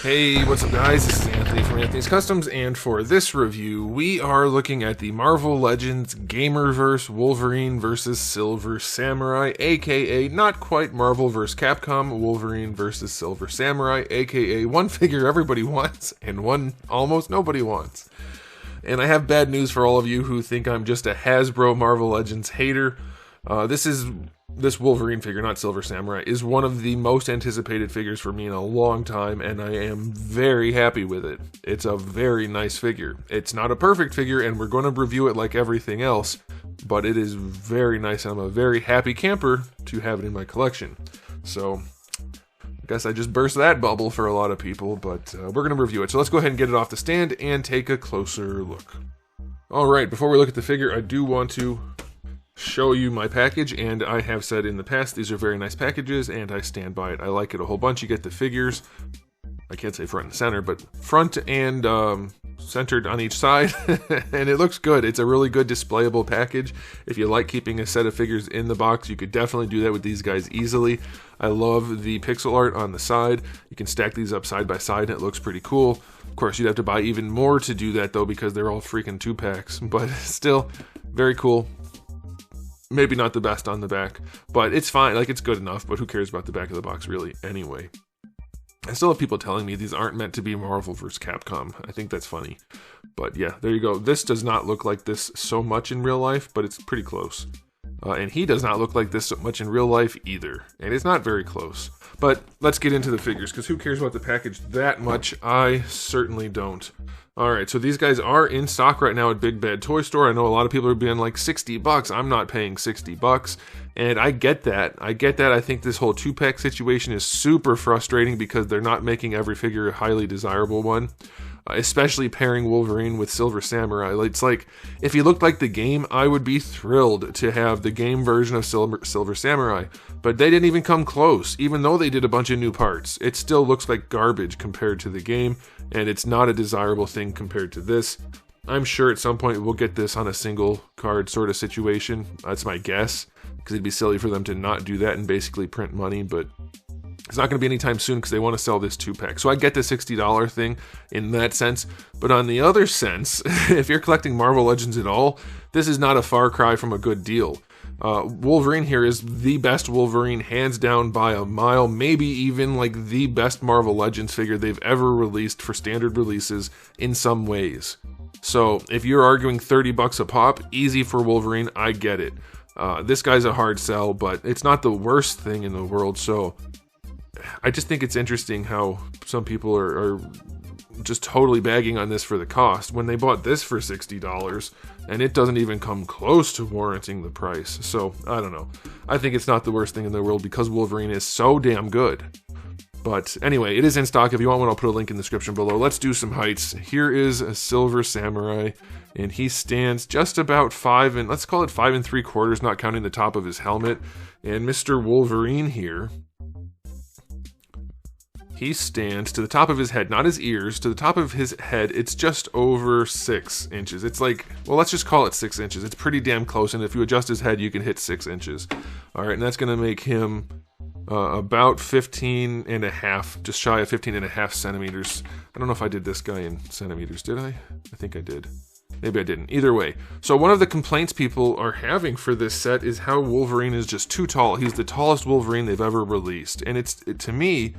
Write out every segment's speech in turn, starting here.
Hey, what's up guys? This is Anthony from Anthony's Customs, and for this review, we are looking at the Marvel Legends Gamerverse Wolverine vs. Silver Samurai, aka not quite Marvel vs. Capcom, Wolverine vs. Silver Samurai, aka one figure everybody wants and one almost nobody wants. And I have bad news for all of you who think I'm just a Hasbro Marvel Legends hater. This Wolverine figure, not Silver Samurai, is one of the most anticipated figures for me in a long time, and I am very happy with it. It's a very nice figure. It's not a perfect figure, and we're going to review it like everything else, but it is very nice, and I'm a very happy camper to have it in my collection. So, I guess I just burst that bubble for a lot of people, but we're going to review it. So let's go ahead and get it off the stand and take a closer look. Alright, before we look at the figure, I do want to show you my package, and I have said in the past these are very nice packages and I stand by it. I like it a whole bunch. You get the figures, I can't say front and center, but front and centered on each side and it looks good. It's a really good displayable package. If you like keeping a set of figures in the box, you could definitely do that with these guys easily. I love the pixel art on the side. You can stack these up side by side and it looks pretty cool. Of course, you'd have to buy even more to do that though, because they're all freaking 2-packs, but still very cool. Maybe not the best on the back, but it's fine. Like, it's good enough, but who cares about the back of the box really anyway? I still have people telling me these aren't meant to be Marvel vs. Capcom. I think that's funny. But yeah, there you go. This does not look like this so much in real life, but it's pretty close. And he does not look like this so much in real life either. And it's not very close. But let's get into the figures, because who cares about the package that much? I certainly don't. Alright, so these guys are in stock right now at Big Bad Toy Store. I know a lot of people are being like, $60. I'm not paying $60. And I get that. I think this whole 2-pack situation is super frustrating because they're not making every figure a highly desirable one. Especially pairing Wolverine with Silver Samurai. It's like, if he looked like the game, I would be thrilled to have the game version of Silver Samurai. But they didn't even come close. Even though they did a bunch of new parts, it still looks like garbage compared to the game, and it's not a desirable thing compared to this. I'm sure at some point we'll get this on a single card sort of situation. That's my guess, because it'd be silly for them to not do that and basically print money, but it's not going to be anytime soon because they want to sell this 2-pack. So I get the $60 thing in that sense. But on the other sense, if you're collecting Marvel Legends at all, this is not a far cry from a good deal. Wolverine here is the best Wolverine, hands down by a mile, maybe even like the best Marvel Legends figure they've ever released for standard releases in some ways. So if you're arguing $30 a pop, easy for Wolverine, I get it. This guy's a hard sell, but it's not the worst thing in the world, so I just think it's interesting how some people are just totally bagging on this for the cost when they bought this for $60 and it doesn't even come close to warranting the price. So, I don't know. I think it's not the worst thing in the world because Wolverine is so damn good. But anyway, it is in stock. If you want one, I'll put a link in the description below. Let's do some heights. Here is a Silver Samurai, and he stands just about 5 and let's call it 5 3/4, not counting the top of his helmet. And Mr. Wolverine here, he stands to the top of his head, not his ears, to the top of his head, it's just over 6 inches. It's like, well, let's just call it 6 inches. It's pretty damn close, and if you adjust his head, you can hit 6 inches. Alright, and that's going to make him about 15 and a half, just shy of 15 and a half centimeters. I don't know if I did this guy in centimeters, did I? I think I did. Maybe I didn't. Either way. So one of the complaints people are having for this set is how Wolverine is just too tall. He's the tallest Wolverine they've ever released. And to me,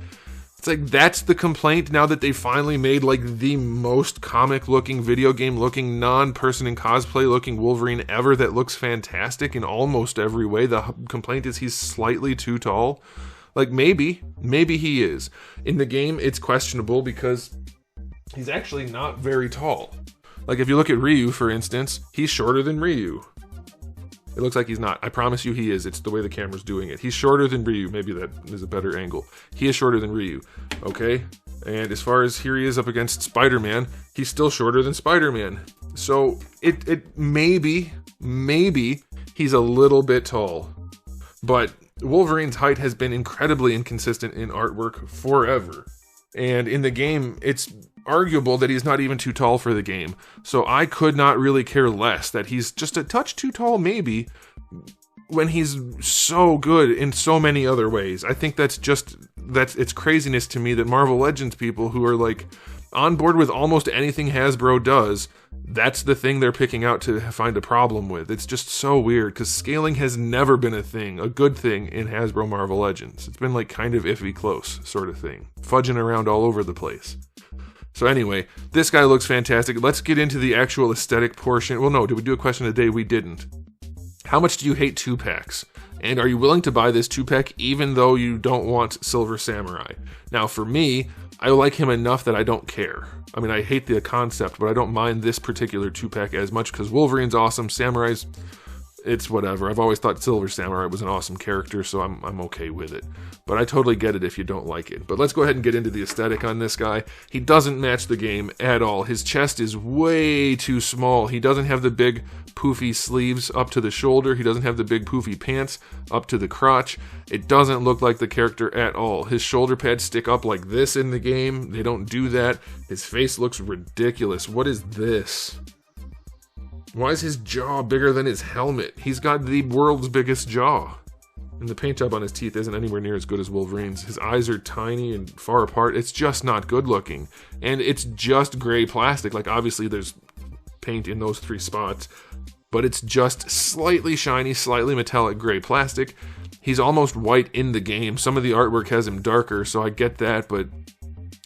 it's like, that's the complaint now that they finally made like the most comic looking, video game looking, non-person in cosplay looking Wolverine ever that looks fantastic in almost every way. The complaint is he's slightly too tall. Like, maybe he is. In the game, it's questionable because he's actually not very tall. Like, if you look at Ryu, for instance, he's shorter than Ryu. It looks like he's not. I promise you he is. It's the way the camera's doing it. He's shorter than Ryu. Maybe that is a better angle. He is shorter than Ryu. Okay? And as far as here he is up against Spider-Man, he's still shorter than Spider-Man. So, it maybe he's a little bit tall. But Wolverine's height has been incredibly inconsistent in artwork forever. And in the game, it's arguable that he's not even too tall for the game. So I could not really care less that he's just a touch too tall, maybe, when he's so good in so many other ways. I think that's just it's craziness to me that Marvel Legends people who are like on board with almost anything Hasbro does, that's the thing they're picking out to find a problem with. It's just so weird, because scaling has never been a good thing in Hasbro Marvel Legends. It's been like kind of iffy close sort of thing, fudging around all over the place. So anyway, this guy looks fantastic. Let's get into the actual aesthetic portion. Well, no, did we do a question of the day? We didn't. How much do you hate 2-packs? And are you willing to buy this 2-pack even though you don't want Silver Samurai? Now, for me, I like him enough that I don't care. I mean, I hate the concept, but I don't mind this particular 2-pack as much because Wolverine's awesome. Samurai's, it's whatever. I've always thought Silver Samurai was an awesome character, so I'm okay with it. But I totally get it if you don't like it. But let's go ahead and get into the aesthetic on this guy. He doesn't match the game at all. His chest is way too small. He doesn't have the big poofy sleeves up to the shoulder. He doesn't have the big poofy pants up to the crotch. It doesn't look like the character at all. His shoulder pads stick up like this in the game. They don't do that. His face looks ridiculous. What is this? Why is his jaw bigger than his helmet? He's got the world's biggest jaw. And the paint job on his teeth isn't anywhere near as good as Wolverine's. His eyes are tiny and far apart. It's just not good looking. And it's just gray plastic. Like, obviously there's paint in those 3 spots, but it's just slightly shiny, slightly metallic gray plastic. He's almost white in the game. Some of the artwork has him darker, so I get that, but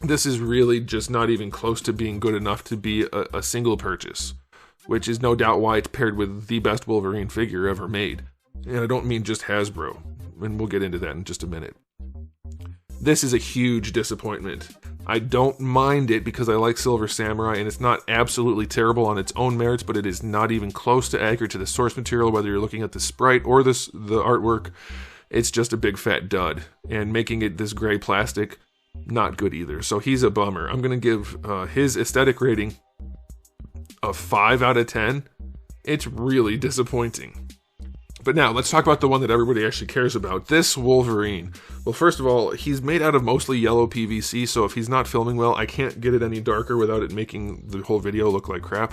this is really just not even close to being good enough to be a single purchase, which is no doubt why it's paired with the best Wolverine figure ever made. And I don't mean just Hasbro, and we'll get into that in just a minute. This is a huge disappointment. I don't mind it because I like Silver Samurai, and it's not absolutely terrible on its own merits, but it is not even close to accurate to the source material, whether you're looking at the sprite or the artwork. It's just a big fat dud, and making it this gray plastic, not good either. So he's a bummer. I'm going to give his aesthetic rating a 5 out of 10. It's really disappointing. But now, let's talk about the one that everybody actually cares about. This Wolverine. Well, first of all, he's made out of mostly yellow PVC, so if he's not filming well, I can't get it any darker without it making the whole video look like crap.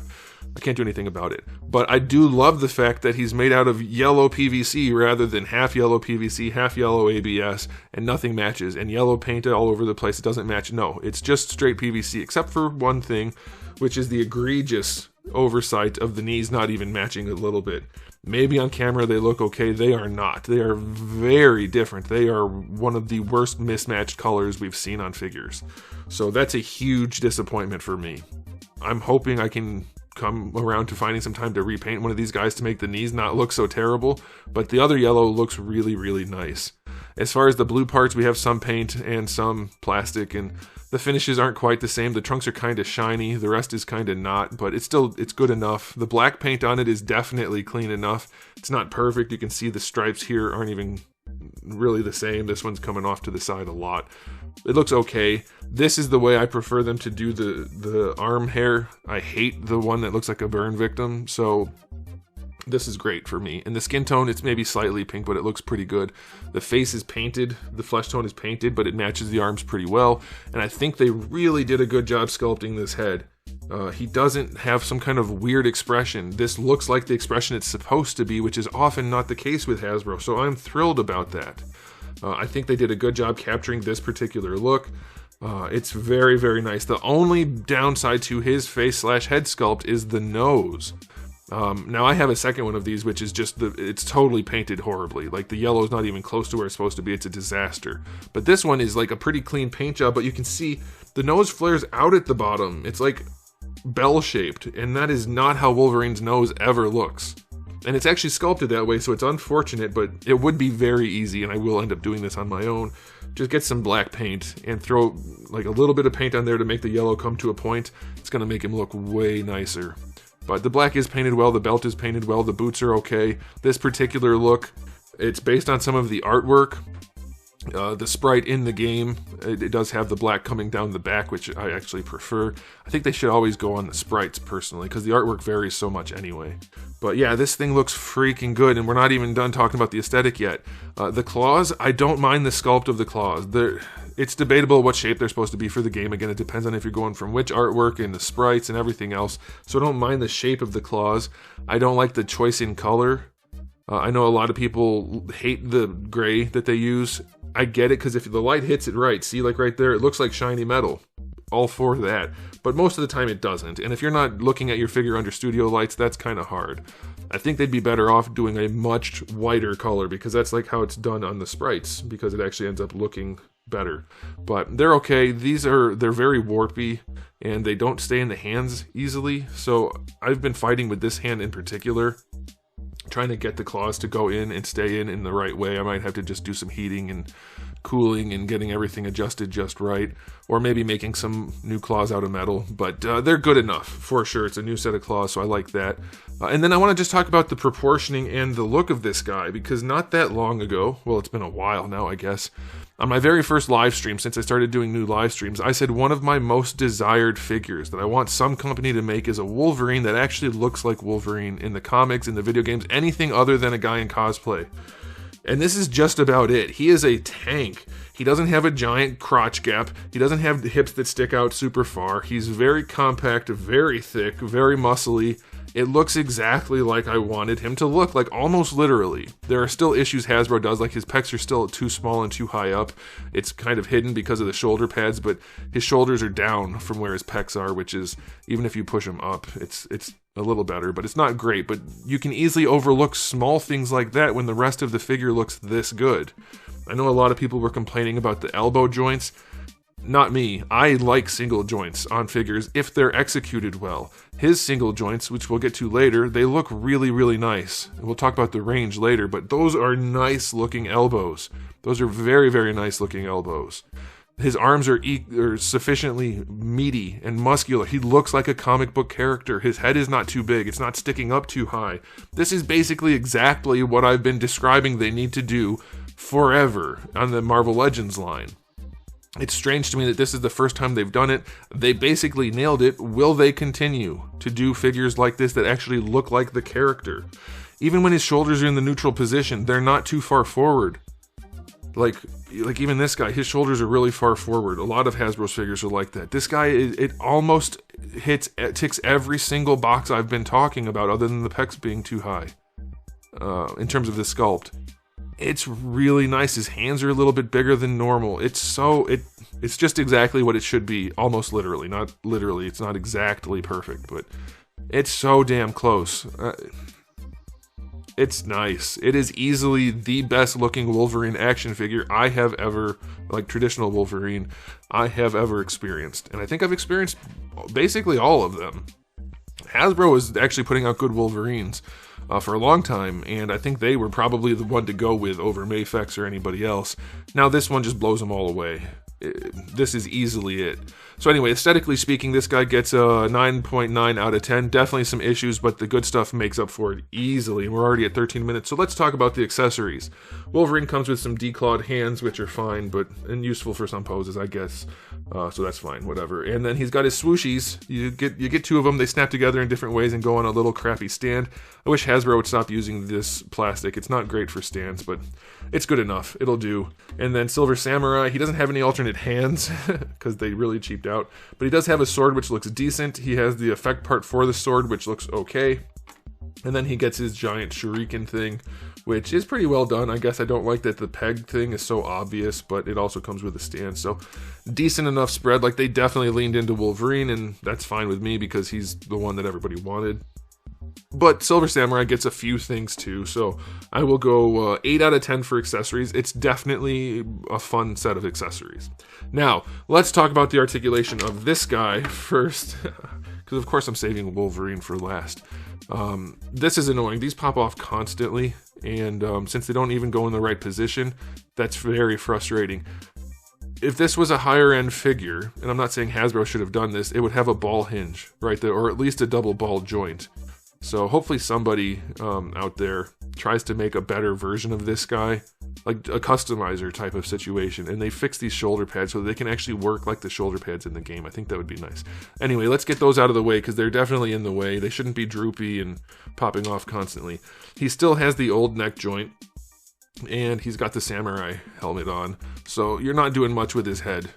I can't do anything about it. But I do love the fact that he's made out of yellow PVC rather than half yellow PVC, half yellow ABS, and nothing matches. And yellow paint all over the place, it doesn't match. No, it's just straight PVC, except for one thing, which is the egregious oversight of the knees not even matching a little bit. Maybe on camera they look okay. They are not. They are very different. They are one of the worst mismatched colors we've seen on figures. So that's a huge disappointment for me. I'm hoping I can come around to finding some time to repaint one of these guys to make the knees not look so terrible, but the other yellow looks really, really nice. As far as the blue parts, we have some paint and some plastic, and the finishes aren't quite the same. The trunks are kind of shiny, the rest is kind of not, but it's good enough. The black paint on it is definitely clean enough. It's not perfect. You can see the stripes here aren't even really the same. This one's coming off to the side a lot. It looks okay. This is the way I prefer them to do the arm hair. I hate the one that looks like a burn victim, so this is great for me. And the skin tone, it's maybe slightly pink, but it looks pretty good. The face is painted, the flesh tone is painted, but it matches the arms pretty well. And I think they really did a good job sculpting this head. He doesn't have some kind of weird expression. This looks like the expression it's supposed to be, which is often not the case with Hasbro, so I'm thrilled about that. I think they did a good job capturing this particular look. It's very, very nice. The only downside to his face/head sculpt is the nose. Now I have a second one of these, which is just it's totally painted horribly. Like, the yellow is not even close to where it's supposed to be. It's a disaster. But this one is like a pretty clean paint job, but you can see the nose flares out at the bottom. It's like bell-shaped, and that is not how Wolverine's nose ever looks. And it's actually sculpted that way, so it's unfortunate, but it would be very easy, and I will end up doing this on my own. Just get some black paint and throw like a little bit of paint on there to make the yellow come to a point. It's going to make him look way nicer. But the black is painted well, the belt is painted well, the boots are okay. This particular look, it's based on some of the artwork. The sprite in the game, it does have the black coming down the back, which I actually prefer. I think they should always go on the sprites, personally, because the artwork varies so much anyway. But yeah, this thing looks freaking good, and we're not even done talking about the aesthetic yet. The claws, I don't mind the sculpt of the claws. It's debatable what shape they're supposed to be for the game. Again, it depends on if you're going from which artwork and the sprites and everything else. So I don't mind the shape of the claws. I don't like the choice in color. I know a lot of people hate the gray that they use, I get it, because if the light hits it right, see, like right there, it looks like shiny metal. All for that. But most of the time it doesn't. And if you're not looking at your figure under studio lights, that's kind of hard. I think they'd be better off doing a much whiter color, because that's like how it's done on the sprites, because it actually ends up looking better. But they're okay. They're very warpy, and they don't stay in the hands easily. So I've been fighting with this hand in particular, trying to get the claws to go in and stay in the right way. I might have to just do some heating and cooling and getting everything adjusted just right, or maybe making some new claws out of metal, but they're good enough for sure. It's a new set of claws, so I like that. And then I want to just talk about the proportioning and the look of this guy, because not that long ago, well, it's been a while now, I guess, on my very first live stream, since I started doing new live streams, I said one of my most desired figures that I want some company to make is a Wolverine that actually looks like Wolverine in the comics, in the video games, anything other than a guy in cosplay. And this is just about it. He is a tank. He doesn't have a giant crotch gap. He doesn't have the hips that stick out super far. He's very compact, very thick, very muscly. It looks exactly like I wanted him to look, like almost literally. There are still issues Hasbro does, like his pecs are still too small and too high up. It's kind of hidden because of the shoulder pads, but his shoulders are down from where his pecs are, which is, even if you push him up, it's a little better, but it's not great. But you can easily overlook small things like that when the rest of the figure looks this good. I know a lot of people were complaining about the elbow joints. Not me. I like single joints on figures if they're executed well. His single joints, which we'll get to later, they look really, really nice. We'll talk about the range later, but those are nice looking elbows. Those are very, very nice looking elbows. His arms are sufficiently meaty and muscular. He looks like a comic book character. His head is not too big. It's not sticking up too high. This is basically exactly what I've been describing they need to do forever on the Marvel Legends line. It's strange to me that this is the first time they've done it. They basically nailed it. Will they continue to do figures like this that actually look like the character? Even when his shoulders are in the neutral position, they're not too far forward. Like even this guy, his shoulders are really far forward. A lot of Hasbro's figures are like that. This guy, it almost ticks every single box I've been talking about, other than the pecs being too high, in terms of the sculpt. It's really nice. His hands are a little bit bigger than normal. It's just exactly what it should be, almost literally. Not literally, it's not exactly perfect, but it's so damn close. It's nice. It is easily the best looking Wolverine action figure I have ever, like traditional Wolverine, I have ever experienced. And I think I've experienced basically all of them. Hasbro was actually putting out good Wolverines for a long time, and I think they were probably the one to go with over MvC or anybody else. Now this one just blows them all away. This is easily it. So anyway, aesthetically speaking, this guy gets a 9.9 out of 10. Definitely some issues, but the good stuff makes up for it easily. And we're already at 13 minutes, so let's talk about the accessories. Wolverine comes with some declawed hands, which are fine, and useful for some poses, I guess. So that's fine, whatever. And then he's got his swooshies. You get two of them. They snap together in different ways and go on a little crappy stand. I wish Hasbro would stop using this plastic. It's not great for stands, but it's good enough. It'll do. And then Silver Samurai, he doesn't have any alternate hands because they really cheaped out, but he does have a sword which looks decent. He has the effect part for the sword, which looks okay. And then he gets his giant shuriken thing, which is pretty well done. I guess I don't like that the peg thing is so obvious, but it also comes with a stand. So decent enough spread. Like, they definitely leaned into Wolverine, and that's fine with me because he's the one that everybody wanted. But Silver Samurai gets a few things too, so I will go 8 out of 10 for accessories. It's definitely a fun set of accessories. Now, let's talk about the articulation of this guy first, because of course I'm saving Wolverine for last. This is annoying. These pop off constantly, and since they don't even go in the right position, that's very frustrating. If this was a higher end figure, and I'm not saying Hasbro should have done this, it would have a ball hinge right there, or at least a double ball joint. So hopefully somebody out there tries to make a better version of this guy, like a customizer type of situation, and they fix these shoulder pads so that they can actually work like the shoulder pads in the game. I think that would be nice. Anyway, let's get those out of the way because they're definitely in the way. They shouldn't be droopy and popping off constantly. He still has the old neck joint, and he's got the samurai helmet on, so you're not doing much with his head.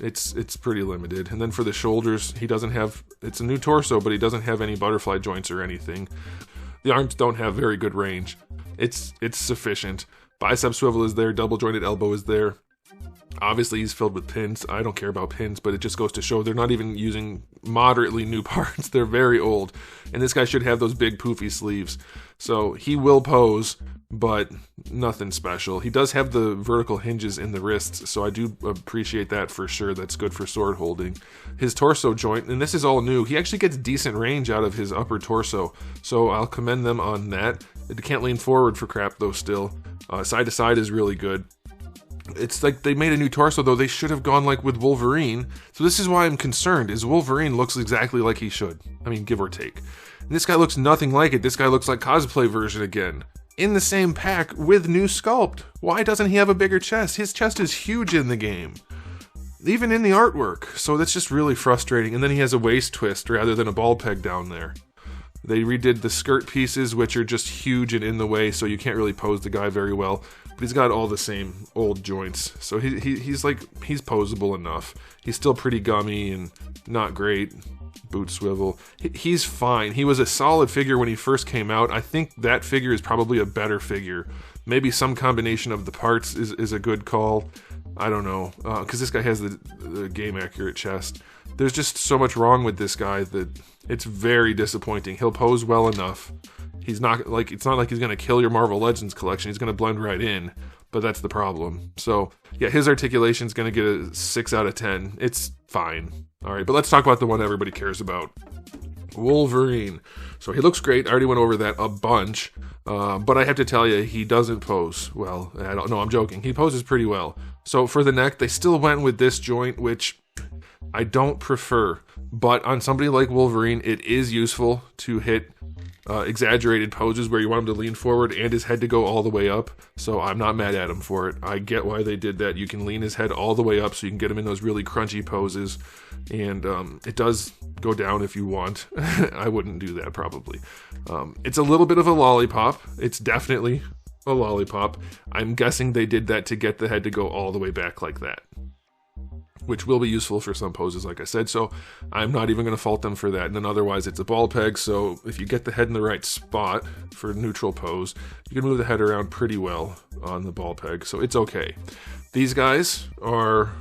It's pretty limited. And then for the shoulders, he doesn't have, it's a new torso, but he doesn't have any butterfly joints or anything. The arms don't have very good range. It's sufficient. Bicep swivel is there, double jointed elbow is there. Obviously, he's filled with pins. I don't care about pins, but it just goes to show they're not even using moderately new parts. They're very old. And this guy should have those big poofy sleeves. So he will pose, but nothing special. He does have the vertical hinges in the wrists, so I do appreciate that for sure. That's good for sword holding. His torso joint, and this is all new, he actually gets decent range out of his upper torso, so I'll commend them on that. It can't lean forward for crap, though, still. Side to side is really good. It's like they made a new torso, though. They should have gone like with Wolverine. So this is why I'm concerned, is Wolverine looks exactly like he should. I mean, give or take. And this guy looks nothing like it. This guy looks like cosplay version again. In the same pack with new sculpt. Why doesn't he have a bigger chest? His chest is huge in the game. Even in the artwork. So that's just really frustrating. And then he has a waist twist rather than a ball peg down there. They redid the skirt pieces, which are just huge and in the way, so you can't really pose the guy very well. But he's got all the same old joints, so he's posable enough. He's still pretty gummy and not great. Boot swivel. He's fine. He was a solid figure when he first came out. I think that figure is probably a better figure. Maybe some combination of the parts is a good call. I don't know, because this guy has the game accurate chest. There's just so much wrong with this guy that it's very disappointing. He'll pose well enough. He's not like, it's not like he's gonna kill your Marvel Legends collection. He's gonna blend right in, but that's the problem. So yeah, his articulation's gonna get a 6 out of 10. It's fine. All right, but let's talk about the one everybody cares about. Wolverine. So he looks great. I already went over that a bunch. But I have to tell you, he doesn't pose well. I don't know, I'm joking. He poses pretty well. So for the neck, they still went with this joint, which I don't prefer. But on somebody like Wolverine, it is useful to hit exaggerated poses where you want him to lean forward and his head to go all the way up. So I'm not mad at him for it. I get why they did that. You can lean his head all the way up so you can get him in those really crunchy poses. And it does go down if you want. I wouldn't do that probably. It's a little bit of a lollipop. It's definitely a lollipop. I'm guessing they did that to get the head to go all the way back like that, which will be useful for some poses, like I said, so I'm not even going to fault them for that. And then otherwise, it's a ball peg, so if you get the head in the right spot for a neutral pose, you can move the head around pretty well on the ball peg, so it's okay. These guys are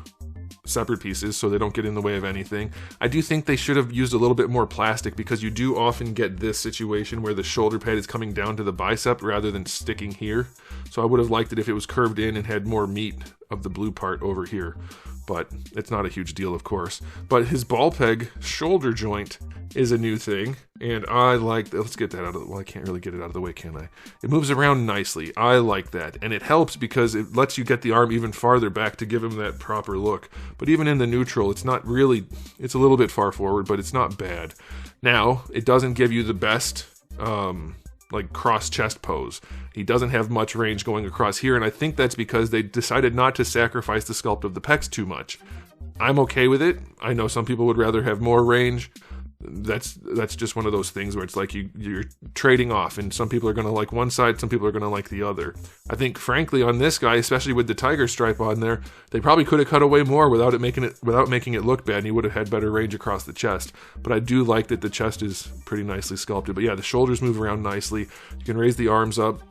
separate pieces, so they don't get in the way of anything. I do think they should have used a little bit more plastic, because you do often get this situation where the shoulder pad is coming down to the bicep rather than sticking here. So I would have liked it if it was curved in and had more meat of the blue part over here. But it's not a huge deal, of course. But his ball peg shoulder joint is a new thing, and I like that. Let's get that out of the, well, I can't really get it out of the way, can I? It moves around nicely. I like that, and it helps because it lets you get the arm even farther back to give him that proper look. But even in the neutral, it's not really, it's a little bit far forward, but it's not bad. Now, it doesn't give you the best like cross chest pose. He doesn't have much range going across here, and I think that's because they decided not to sacrifice the sculpt of the pecs too much. I'm okay with it. I know some people would rather have more range. That's just one of those things where it's like you're trading off, and some people are going to like one side, some people are going to like the other. I think, frankly, on this guy, especially with the tiger stripe on there, they probably could have cut away more without making it look bad, and he would have had better range across the chest. But I do like that the chest is pretty nicely sculpted. But yeah, the shoulders move around nicely. You can raise the arms up.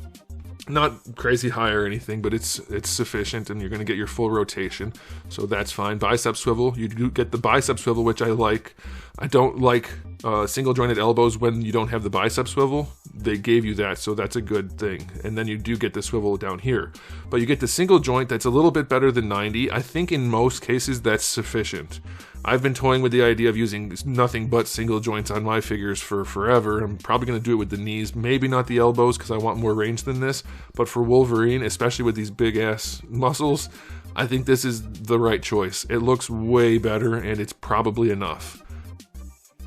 Not crazy high or anything, but it's sufficient, and you're going to get your full rotation, so that's fine. Bicep swivel, you do get the bicep swivel, which I like. I don't like single jointed elbows when you don't have the bicep swivel. They gave you that, so that's a good thing. And then you do get the swivel down here, but you get the single joint that's a little bit better than 90. I think in most cases that's sufficient. I've been toying with the idea of using nothing but single joints on my figures for forever. I'm probably going to do it with the knees, maybe not the elbows because I want more range than this, but for Wolverine, especially with these big ass muscles, I think this is the right choice. It looks way better, and it's probably enough.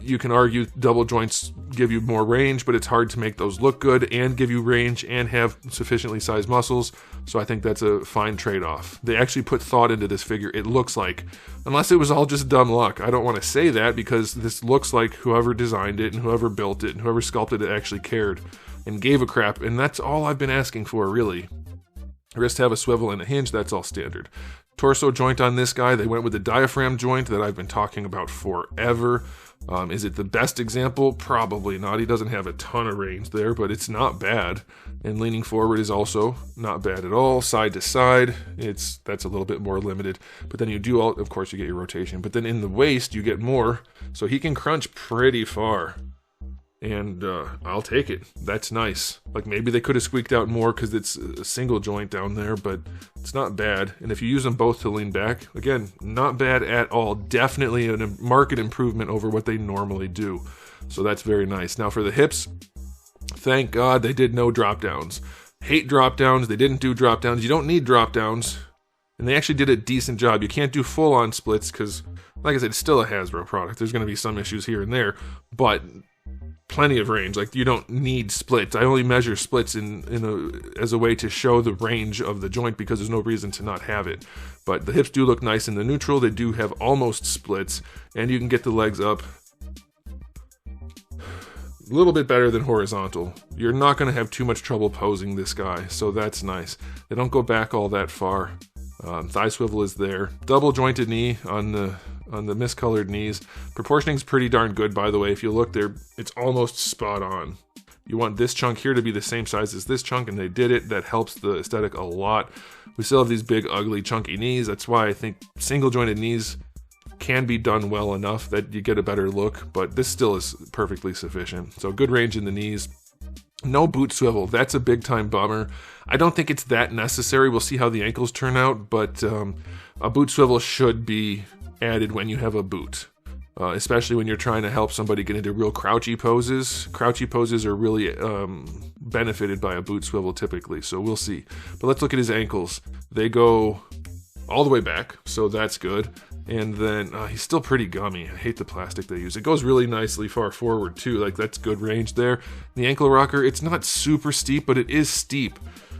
You can argue double joints give you more range, but it's hard to make those look good and give you range and have sufficiently sized muscles, so I think that's a fine trade-off. They actually put thought into this figure, it looks like, unless it was all just dumb luck. I don't want to say that because this looks like whoever designed it and whoever built it and whoever sculpted it actually cared and gave a crap, and that's all I've been asking for, really. Wrist have a swivel and a hinge, that's all standard. Torso joint on this guy, they went with the diaphragm joint that I've been talking about forever. Is it the best example? Probably not. He doesn't have a ton of range there, but it's not bad. And leaning forward is also not bad at all. Side to side, that's a little bit more limited. But then you do of course you get your rotation. But then in the waist, you get more. So he can crunch pretty far. And I'll take it. That's nice. Like maybe they could have squeaked out more because it's a single joint down there, but it's not bad. And if you use them both to lean back, again, not bad at all. Definitely a marked improvement over what they normally do. So that's very nice. Now for the hips, thank God they did no drop downs. Hate drop downs. They didn't do drop downs. You don't need drop downs. And they actually did a decent job. You can't do full on splits because, like I said, it's still a Hasbro product. There's going to be some issues here and there, but plenty of range. Like you don't need splits. I only measure splits as a way to show the range of the joint because there's no reason to not have it. But the hips do look nice in the neutral. They do have almost splits, and you can get the legs up a little bit better than horizontal. You're not going to have too much trouble posing this guy, so that's nice. They don't go back all that far. Thigh swivel is there. Double jointed knee on the miscolored knees. Proportioning's pretty darn good, by the way. If you look there, it's almost spot on. You want this chunk here to be the same size as this chunk, and they did it. That helps the aesthetic a lot. We still have these big, ugly, chunky knees. That's why I think single jointed knees can be done well enough that you get a better look, but this still is perfectly sufficient. So good range in the knees. No boot swivel. That's a big time bummer. I don't think it's that necessary. We'll see how the ankles turn out, but a boot swivel should be added when you have a boot, especially when you're trying to help somebody get into real crouchy poses. Crouchy poses are really benefited by a boot swivel typically, so we'll see. But let's look at his ankles. They go all the way back, so that's good. And then he's still pretty gummy. I hate the plastic they use. It goes really nicely far forward too. Like that's good range there. The ankle rocker, it's not super steep, but it is steep.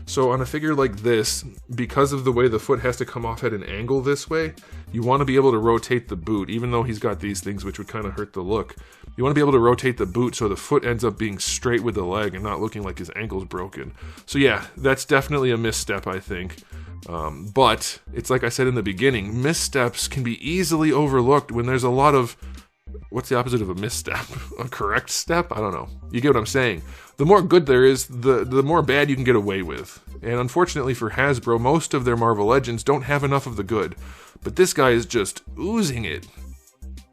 So on a figure like this, because of the way the foot has to come off at an angle this way, you want to be able to rotate the boot, even though he's got these things which would kind of hurt the look. You want to be able to rotate the boot so the foot ends up being straight with the leg and not looking like his ankle's broken. So yeah, that's definitely a misstep, I think. But it's like I said in the beginning, missteps can be easily overlooked when there's a lot of, what's the opposite of a misstep? A correct step? I don't know. You get what I'm saying. The more good there is, the more bad you can get away with. And unfortunately for Hasbro, most of their Marvel Legends don't have enough of the good. But this guy is just oozing it.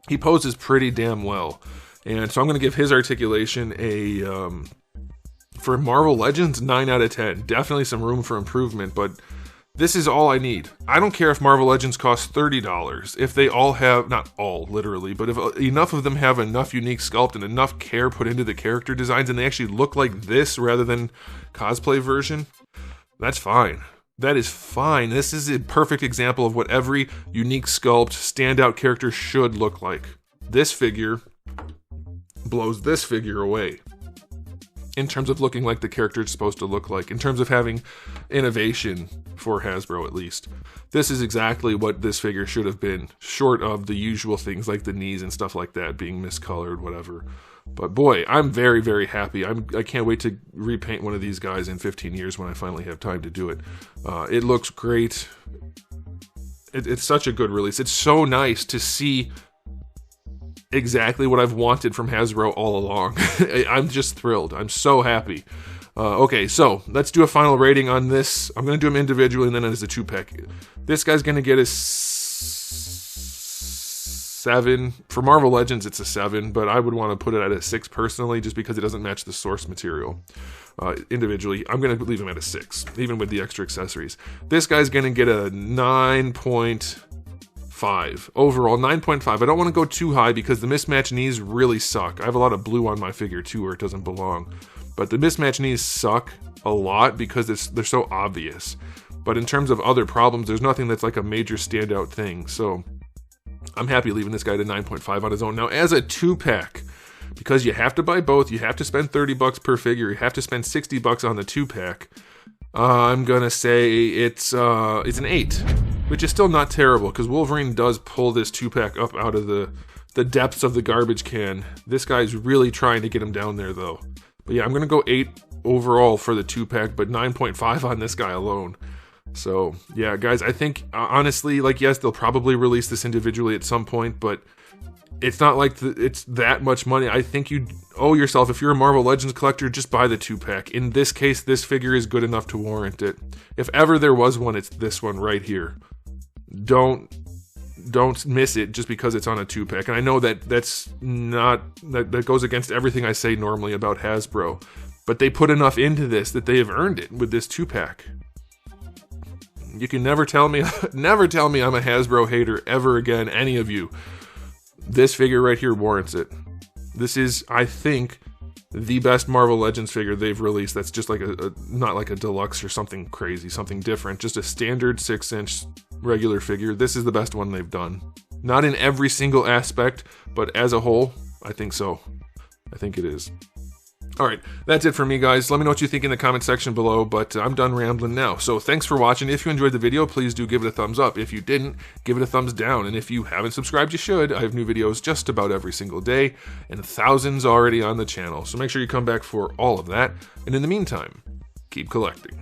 He poses pretty damn well. And so I'm going to give his articulation for Marvel Legends, 9 out of 10. Definitely some room for improvement, but this is all I need. I don't care if Marvel Legends cost $30. If they all have, not all literally, but if enough of them have enough unique sculpt and enough care put into the character designs and they actually look like this rather than cosplay version, that's fine. That is fine. This is a perfect example of what every unique sculpt, standout character should look like. This figure blows this figure away in terms of looking like the character it's supposed to look like, in terms of having innovation for Hasbro at least. This is exactly what this figure should have been, short of the usual things like the knees and stuff like that being miscolored, whatever. But boy, I'm very, very happy. I can't wait to repaint one of these guys in 15 years when I finally have time to do it. It looks great. It's such a good release. It's so nice to see exactly what I've wanted from Hasbro all along. I'm just thrilled. I'm so happy. Okay, so let's do a final rating on this. I'm going to do them individually and then as a 2-pack. This guy's going to get a 7. For Marvel Legends, it's a 7, but I would want to put it at a 6 personally just because it doesn't match the source material. Individually, I'm going to leave him at a 6, even with the extra accessories. This guy's going to get a 9.5. Overall, 9.5. I don't want to go too high because the mismatched knees really suck. I have a lot of blue on my figure too where it doesn't belong. But the mismatched knees suck a lot because they're so obvious. But in terms of other problems, there's nothing that's like a major standout thing. So I'm happy leaving this guy to 9.5 on his own. Now, as a 2-pack, because you have to buy both, you have to spend $30 per figure, you have to spend $60 on the 2-pack, I'm gonna say it's an 8, which is still not terrible, because Wolverine does pull this 2-pack up out of the depths of the garbage can. This guy's really trying to get him down there, though. But yeah, I'm gonna go 8 overall for the 2-pack, but 9.5 on this guy alone. So yeah, guys, I think honestly, like, yes, they'll probably release this individually at some point, but it's not like it's that much money. I think you owe yourself, if you're a Marvel Legends collector, just buy the 2-pack. In this case, this figure is good enough to warrant it. If ever there was one, it's this one right here. Don't miss it just because it's on a 2-pack. And I know that that goes against everything I say normally about Hasbro, but they put enough into this that they have earned it with this 2-pack. You can never tell me I'm a Hasbro hater ever again, any of you. This figure right here warrants it. This is, I think, the best Marvel Legends figure they've released. That's just like not like a deluxe or something crazy, something different. Just a standard 6-inch regular figure. This is the best one they've done. Not in every single aspect, but as a whole, I think so. I think it is. Alright, that's it for me, guys. Let me know what you think in the comment section below, but I'm done rambling now. So thanks for watching. If you enjoyed the video, please do give it a thumbs up. If you didn't, give it a thumbs down. And if you haven't subscribed, you should. I have new videos just about every single day, and thousands already on the channel. So make sure you come back for all of that. And in the meantime, keep collecting.